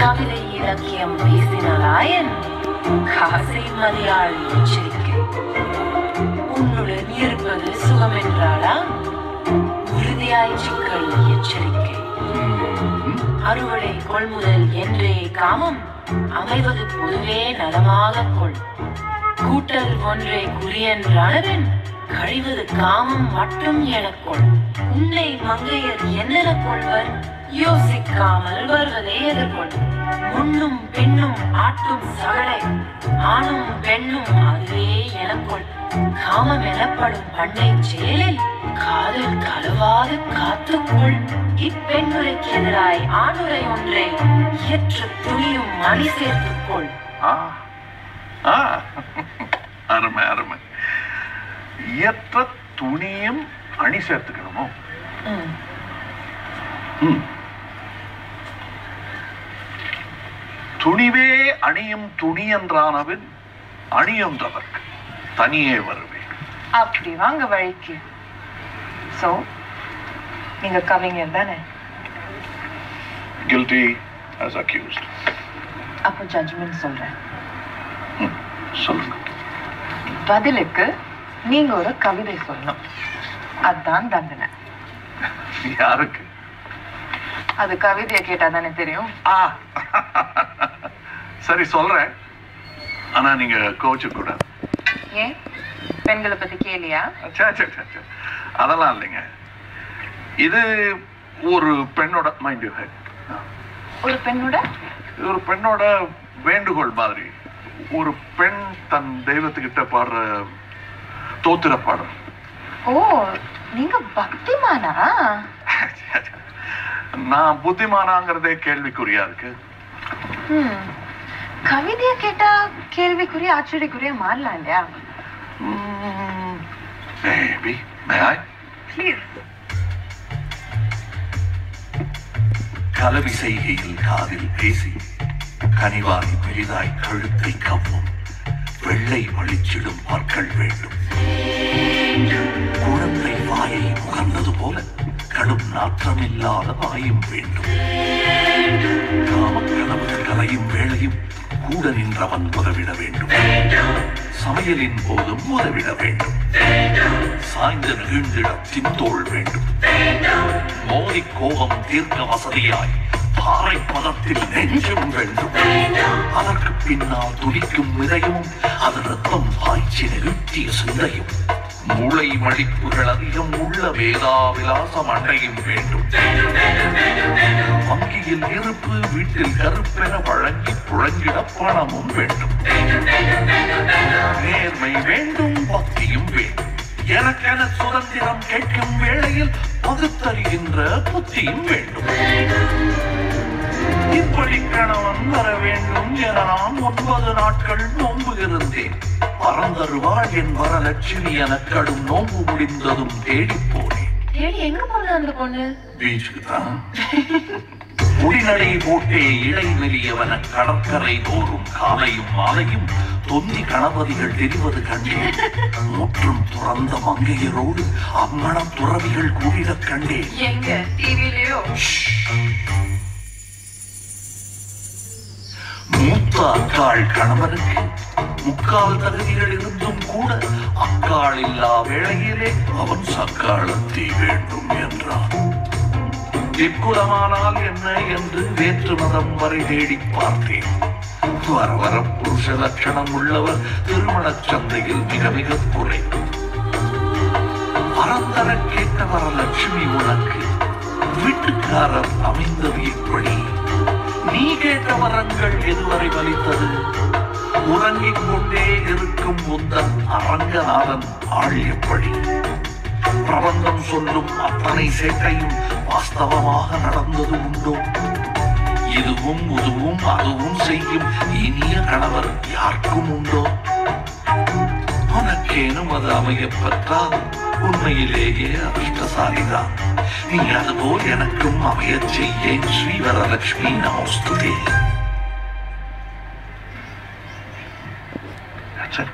கவிதை இலக்கியம் பேசினாலாயன் காசை மதியாள் எச்சரிக்கை. உன்னுடன் இருப்பது சுகம் என்றாளா உறுதியாய் சிக்கல் எச்சரிக்கை. அறுவடை கொள்முதல் என்றே காமம் அமைவது பொதுவே நலமாக கொள். கூட்டல் ஒன்றே குறியென்றானவன் கழிவது காமம் மட்டும் எனக்கொள். உன்னை மங்கையர் என்னென கொள்வர் யோசிக்காமல் வருவதை எதிர்கொள். முன்னும் பெண்ணும் ஆட்டும் சகலை ஆணும் பெண்ணும் அதுவே எனக்கொள். காமம் எனப்படும் பண்டை செயலில் காதல் கலவாது காத்துக்கொள். இப்பெண்ணுரைக்கு எதிராய் ஆணுரை ஒன்றை இயற்ற துணியும் அணி சேர்த்துக்கொள். அருமை அருமை. இயற்ற துணியும் அணி சேர்த்துக்கணுமோ? துணிவே அணியும் துணி என்றானவன் அணியொன்றவர்க்கு தனியே வருவேன். அப்படி வாங்க வழிக்கு. சோ நீங்க கவிஞர் தானே? Guilty as accused. அப்போ ஜட்ஜ்மெண்ட் சொல்றேன். சொல்லுங்க. பதிலுக்கு நீங்க ஒரு கவிதை சொல்லணும். அதான் தண்டனை. யாருக்கு? அது கவிதையை கேட்டா தானே தெரியும். சரி சொல்றேன். ஆனா நீங்க கோச்சு கூட. ஏன் பெண்களை பத்தி கேளியா? அதெல்லாம் இல்லைங்க. இது ஒரு பெண்ணோட மைண்ட் யூ ஹெட். ஒரு பெண்ணோட வேண்டுகோள் மாதிரி. ஒரு பெண் தன் தெய்வத்துக்கிட்ட பாடுற தோத்திர பாடல். ஓ, நீங்க பக்திமானா? நான் புத்திமானாங்கிறதே கேள்விக்குறியா இருக்கு. கவிதைய கேட்டா கேள்விக்குரிய ஆச்சரியக்குரிய மாறலாம் இல்லையா? Maybe. May I? Please. கலவி செய்கையில் காதில் பேசி கனிவாய் பெரிதாய் கழுத்தை கவ்வும் வெள்ளை வழிச்சிடும் பற்கள் வேண்டும். குழந்தை வாயை முகர்ந்தது போல கடும் நாற்றமில்லாத வாயும் வேண்டும். காமக்கனவு கலையும் வேளையும் கூட நின்றவன் உதவிட வேண்டும். சமையலின் போதும் உதவிட வேண்டும். சாய்ந்து நெகிழ்ந்திட தின்தோள் வேண்டும். மோதி கோபம் தீர்க்க வசதியாய் பாறை பதத்தில் நெஞ்சும் வேண்டும். அதற்கு பின்னால் துடிக்கும் இதயமும் அது ரத்தம் பாய்ச்சி நெகிழ்த்திய சிந்தையும் மூளை மடிப்புகள் அதிகம் உள்ள வேதாவிலாசம் அண்டையும் வேண்டும். வங்கியில் இருப்பு வீட்டில் கருப்பென வழங்கி புழங்கிட பணமும் வேண்டும். நேர்மை வேண்டும், பக்தியும் வேண்டும். எனக்கென சுதந்திரம் கேட்கும் வேளையில் பகுத்தறிகின்ற புத்தியும் வேண்டும். இப்படி கணவன் வர வேண்டும் என நான் 9 நாட்கள் நோன்பு இருந்தேன். பரந்தருவாள் என் வரலட்சுமி என கடும் நோன்பு முடிந்ததும் தேடி போனேன். எங்க போன அந்த பொண்ணு? பீச்சுக்கு தான். முடிநடை போட்டே இடை மெலியவன கடற்கரை தோறும் காலையும் மாலையும் தொந்தி கணபதிகள் தெரிவது கண்டேன். முற்றும் துறந்த மங்கையரோடு அம்மணம் துறவிகள் கூடிடக் கண்டேன். எங்க டிவிலயோ? மூத்த அக்காள் கணவனுக்கு முக்கால் தகுதிகள் இருந்தும் கூட அக்காள் இல்லா வேளையிலே அவன் சக்காளத்தை வேண்டும் என்றான். இக்குலமானால் என்ன என்று வேற்று மதம் வரை தேடி பார்த்தேன். வர வர புருஷ லட்சணம் உள்ளவர் திருமணச் சந்தையில் மிக மிக குறை. பரந்தர கேட்ட வரலட்சுமி உனக்கு வீட்டுக்காரர் அமைந்தது எப்படி? நீ கேட்ட வரங்கள் எதுவரை வலித்தது? உறங்கிக் கொண்டே இருக்கும் உந்தன் அரங்கநாதன் ஆள் எப்படி? பிரபந்தம் சொல்லும் அத்தனை சேட்டையும் வாஸ்தவமாக நடந்தது உண்டோ? இதுவும் உதுவும் அதுவும் செய்யும் இனிய கணவர் யாருக்கும் உண்டோ? உனக்கேனும் அது அமையப் பெற்றால் உண்மையிலேயே அதிர்ஷ்டசாலிதான். நீ அதுபோல் எனக்கும் அமையச் செய்யேன். ஸ்ரீவரலட்சுமி நமஸ்துதே. That's it.